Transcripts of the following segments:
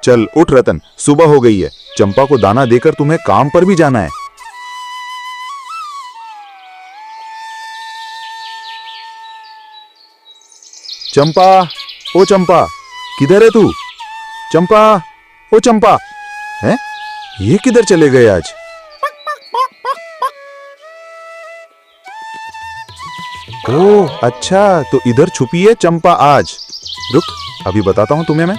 चल उठ रतन, सुबह हो गई है। चंपा को दाना देकर तुम्हें काम पर भी जाना है। चंपा, ओ चंपा, किधर है तू? चंपा, ओ चंपा, हैं? ये किधर चले गए आज? ओह अच्छा, तो इधर छुपी है चंपा आज। रुक, अभी बताता हूं तुम्हें मैं।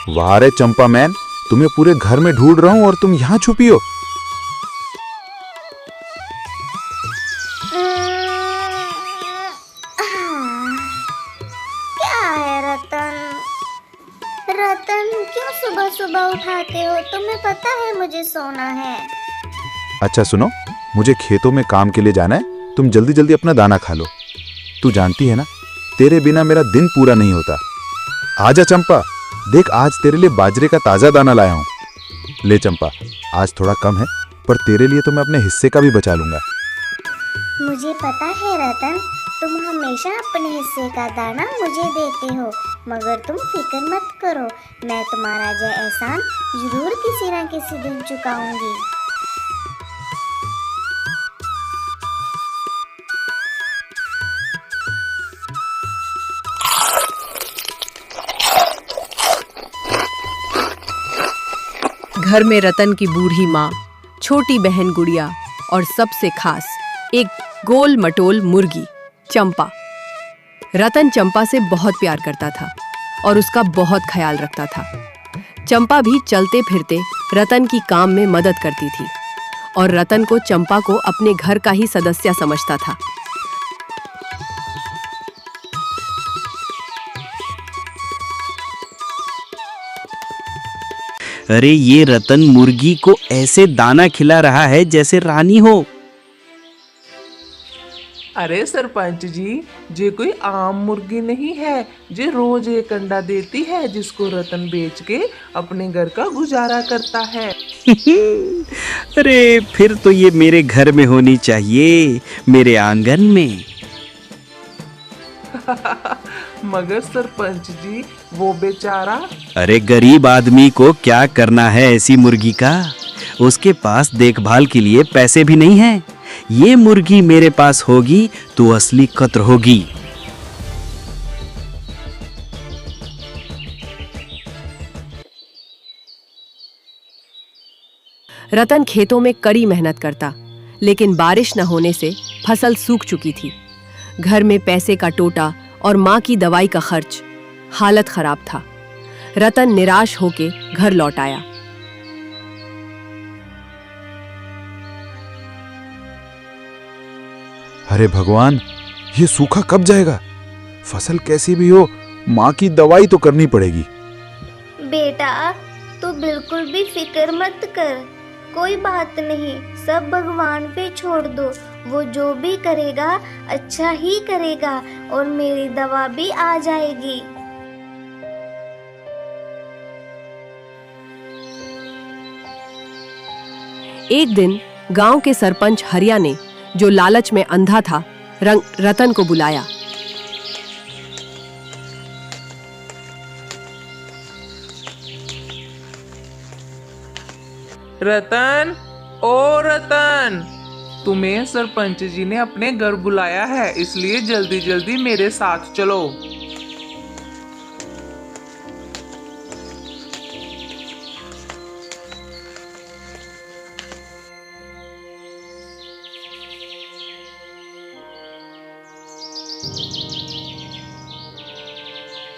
वाह रे चंपा मैन, तुम्हें पूरे घर में ढूंढ रहा हूं और तुम यहां छुपी हो। क्या है रतन? रतन क्यों सुबह सुबह उठाते हो? तुम्हें पता है मुझे सोना है। अच्छा सुनो, मुझे खेतों में काम के लिए जाना है। तुम जल्दी जल्दी अपना दाना खा लो। तू जानती है ना, तेरे बिना मेरा दिन पूरा नहीं होता। आजा चंपा, देख आज तेरे लिए बाजरे का ताजा दाना लाया हूं। ले चंपा, आज थोड़ा कम है, पर तेरे लिए तो मैं अपने हिस्से का भी बचा लूंगा। मुझे पता है रतन, तुम हमेशा अपने हिस्से का दाना मुझे देते हो, मगर तुम फिक्र मत करो, मैं तुम्हारा यह एहसान जरूर किसी न किसी दिन चुकाऊंगी। घर में रतन की बूढ़ी माँ, छोटी बहन गुड़िया और सबसे खास एक गोल मटोल मुर्गी चंपा। रतन चंपा से बहुत प्यार करता था और उसका बहुत ख्याल रखता था। चंपा भी चलते फिरते रतन की काम में मदद करती थी और रतन को चंपा को अपने घर का ही सदस्य समझता था। अरे ये रतन मुर्गी को ऐसे दाना खिला रहा है जैसे रानी हो। अरे सरपंच जी, ये कोई आम मुर्गी नहीं है, जे रोज एक अंडा देती है, जिसको रतन बेच के अपने घर का गुजारा करता है। अरे फिर तो ये मेरे घर में होनी चाहिए, मेरे आंगन में। मगर सरपंच जी, वो बेचारा। अरे गरीब आदमी को क्या करना है ऐसी मुर्गी का? उसके पास देखभाल के लिए पैसे भी नहीं हैं। ये मुर्गी मेरे पास होगी तो असली कद्र होगी। रतन खेतों में कड़ी मेहनत करता, लेकिन बारिश न होने से फसल सूख चुकी थी। घर में पैसे का टोटा और माँ की दवाई का खर्च, हालत खराब था। रतन निराश होके घर लौट आया। अरे भगवान, ये सूखा कब जाएगा? फसल कैसी भी हो, माँ की दवाई तो करनी पड़ेगी। बेटा, तू बिल्कुल भी फिक्र मत कर, कोई बात नहीं, सब भगवान पे छोड़ दो। वो जो भी करेगा अच्छा ही करेगा और मेरी दवा भी आ जाएगी। एक दिन गांव के सरपंच हरिया ने, जो लालच में अंधा था, रतन को बुलाया। रतन, ओ रतन, तुम्हें सरपंच जी ने अपने घर बुलाया है, इसलिए जल्दी जल्दी मेरे साथ चलो।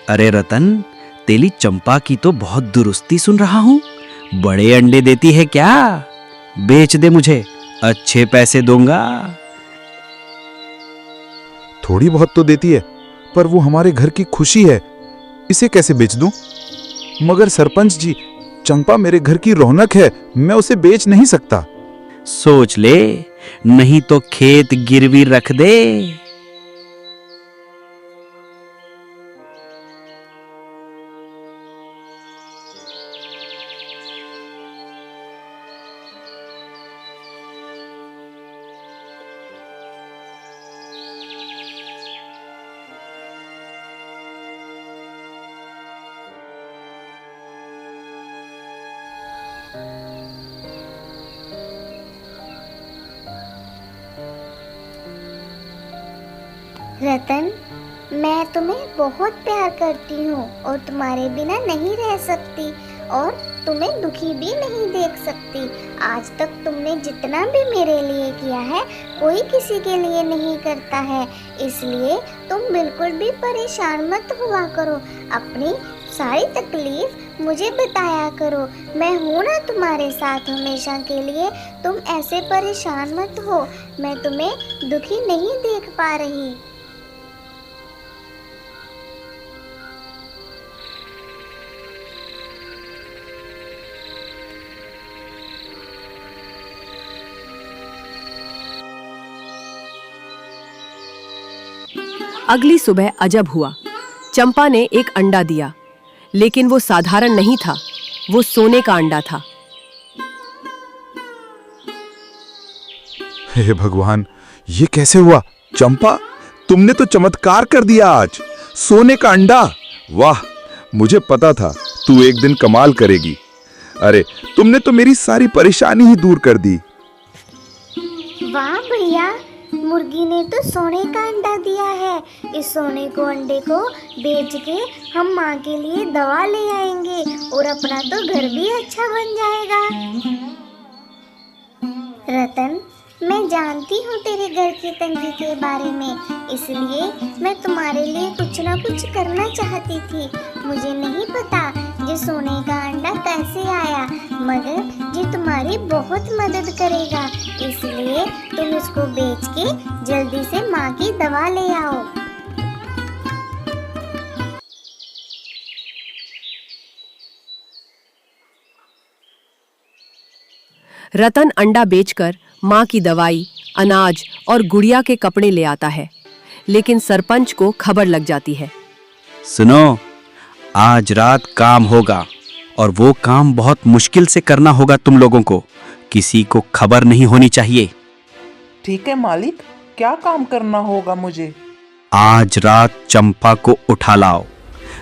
अरे रतन, तेली चंपा की तो बहुत दुरुस्ती सुन रहा हूँ। बड़े अंडे देती है क्या? बेच दे मुझे, अच्छे पैसे दूंगा। थोड़ी बहुत तो देती है, पर वो हमारे घर की खुशी है, इसे कैसे बेच दूं? मगर सरपंच जी, चंपा मेरे घर की रौनक है, मैं उसे बेच नहीं सकता। सोच ले, नहीं तो खेत गिरवी रख दे। रतन, मैं तुम्हें बहुत प्यार करती हूँ और तुम्हारे बिना नहीं रह सकती और तुम्हें दुखी भी नहीं देख सकती। आज तक तुमने जितना भी मेरे लिए किया है कोई किसी के लिए नहीं करता है, इसलिए तुम बिल्कुल भी परेशान मत हुआ करो। अपनी सारी तकलीफ मुझे बताया करो, मैं हूँ ना तुम्हारे साथ हमेशा के लिए। तुम ऐसे परेशान मत हो, मैं तुम्हें दुखी नहीं देख पा रही। अगली सुबह अजब हुआ। चंपा ने एक अंडा दिया, लेकिन वो साधारण नहीं था, वो सोने का अंडा था। हे भगवान, ये कैसे हुआ? चंपा, तुमने तो चमत्कार कर दिया आज। सोने का अंडा, वाह, मुझे पता था तू एक दिन कमाल करेगी। अरे, तुमने तो मेरी सारी परेशानी ही दूर कर दी। वाह भैया, मुर्गी ने तो सोने का अंडा दिया है। इस सोने को अंडे को बेच के हम माँ के लिए दवा ले आएंगे और अपना तो घर भी अच्छा बन जाएगा। रतन, मैं जानती हूँ तेरे घर की तंगी के बारे में, इसलिए मैं तुम्हारे लिए कुछ ना कुछ करना चाहती थी। मुझे नहीं पता ये सोने का अंडा कैसे आया, मगर ये तुम्हारी बहुत मदद करेगा, इसलिए तुम इसको बेच के जल्दी से माँ की दवा ले आओ। रतन अंडा बेचकर माँ की दवाई, अनाज और गुड़िया के कपड़े ले आता है, लेकिन सरपंच को खबर लग जाती है। सुनो, आज रात काम होगा और वो काम बहुत मुश्किल से करना होगा तुम लोगों को। किसी को खबर नहीं होनी चाहिए। ठीक है मालिक, क्या काम करना होगा मुझे? आज रात चंपा को उठा लाओ।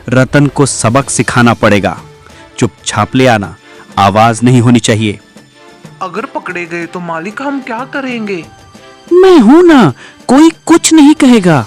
रतन को सबक सिखाना पड़ेगा। चुपचाप ले आना, आवाज नहीं होनी चाहिए। अगर पकड़े गए तो मालिक हम क्या करेंगे? मैं हूं ना, कोई कुछ नहीं कहेगा।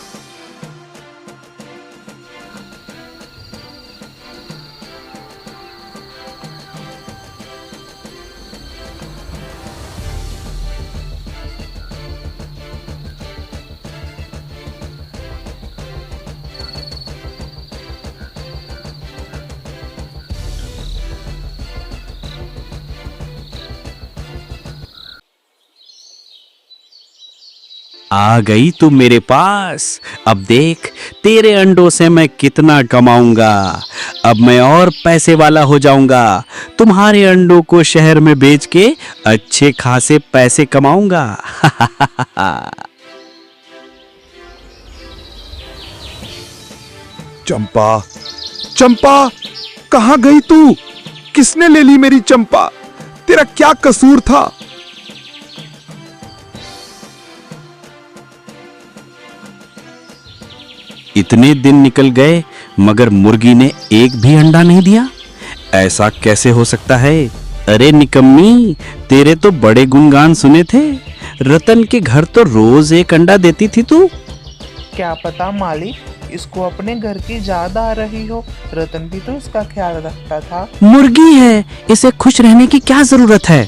आ गई तू मेरे पास। अब देख, तेरे अंडों से मैं कितना कमाऊंगा। अब मैं और पैसे वाला हो जाऊंगा। तुम्हारे अंडों को शहर में बेच के अच्छे खासे पैसे कमाऊंगा। चंपा, चंपा, कहाँ गई तू? किसने ले ली मेरी चंपा? तेरा क्या कसूर था? इतने दिन निकल गए मगर मुर्गी ने एक भी अंडा नहीं दिया। ऐसा कैसे हो सकता है? अरे निकम्मी, तेरे तो बड़े गुणगान सुने थे। रतन के घर तो रोज एक अंडा देती थी तू। क्या पता मालिक, इसको अपने घर की याद आ रही हो। रतन भी तो इसका ख्याल रखता था। मुर्गी है, इसे खुश रहने की क्या जरूरत है?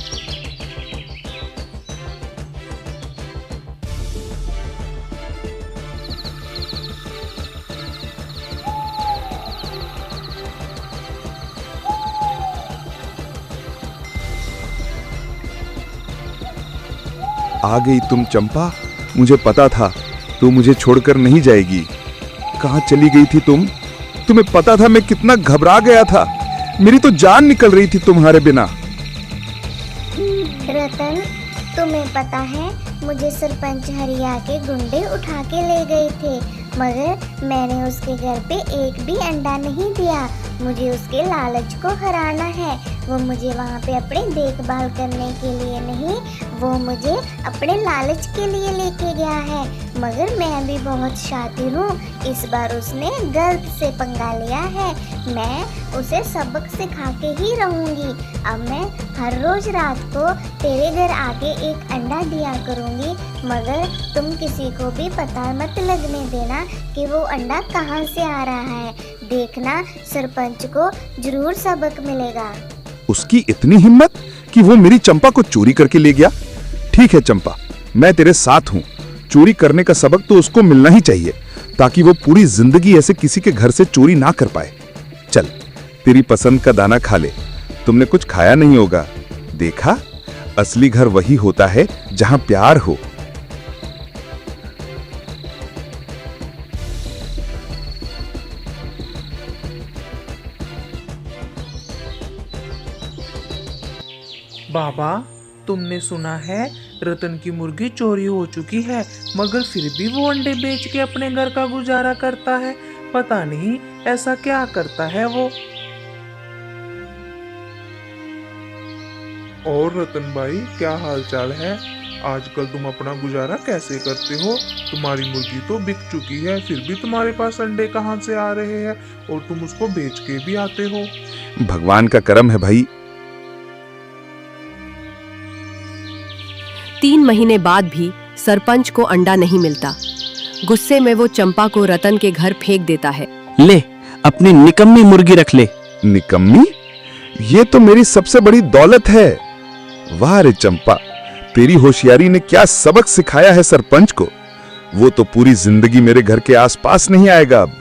आ गई तुम चंपा, मुझे पता था तू मुझे छोड़कर नहीं जाएगी। कहाँ चली गई थी तुम? तुम्हें पता था मैं कितना घबरा गया था। मेरी तो जान निकल रही थी तुम्हारे बिना। रतन, तुम्हें पता है मुझे सरपंच हरिया के गुंडे उठा के ले गए थे, मगर मैंने उसके घर पे एक भी अंडा नहीं दिया। मुझे उसके लालच को हराना है। वो मुझे वहाँ पे अपनी देखभाल करने के लिए नहीं, वो मुझे अपने लालच के लिए लेके गया है। मगर मैं भी बहुत शातिर हूँ। इस बार उसने गलत से पंगा लिया है। मैं उसे सबक सिखा के ही रहूँगी। अब मैं हर रोज रात को तेरे घर आके एक अंडा दिया करूँगी, मगर तुम किसी को भी पता मत लगने देना कि वो अंडा कहाँ से आ रहा है। देखना, सरपंच को जरूर सबक मिलेगा। उसकी इतनी हिम्मत कि वो मेरी चंपा को चोरी करके ले गया। ठीक है चंपा, मैं तेरे साथ हूँ। चोरी करने का सबक तो उसको मिलना ही चाहिए, ताकि वो पूरी जिंदगी ऐसे किसी के घर से चोरी ना कर पाए। चल, तेरी पसंद का दाना खा ले। तुमने कुछ खाया नहीं होगा। देखा, असली घर वही होता है जहां प्यार हो। बाबा, तुमने सुना है रतन की मुर्गी चोरी हो चुकी है, मगर फिर भी वो अंडे बेच के अपने घर का गुजारा करता है। पता नहीं ऐसा क्या करता है वो। और रतन भाई, क्या हाल चाल है? आजकल तुम अपना गुजारा कैसे करते हो? तुम्हारी मुर्गी तो बिक चुकी है, फिर भी तुम्हारे पास अंडे कहाँ से आ रहे हैं? और तुम उसको बेच के भी आते हो। भगवान का करम है भाई। 3 महीने बाद भी सरपंच को अंडा नहीं मिलता। गुस्से में वो चंपा को रतन के घर फेंक देता है। ले, अपनी निकम्मी मुर्गी रख ले। निकम्मी? ये तो मेरी सबसे बड़ी दौलत है। वाह रे चंपा, तेरी होशियारी ने क्या सबक सिखाया है सरपंच को। वो तो पूरी जिंदगी मेरे घर के आसपास नहीं आएगा अब।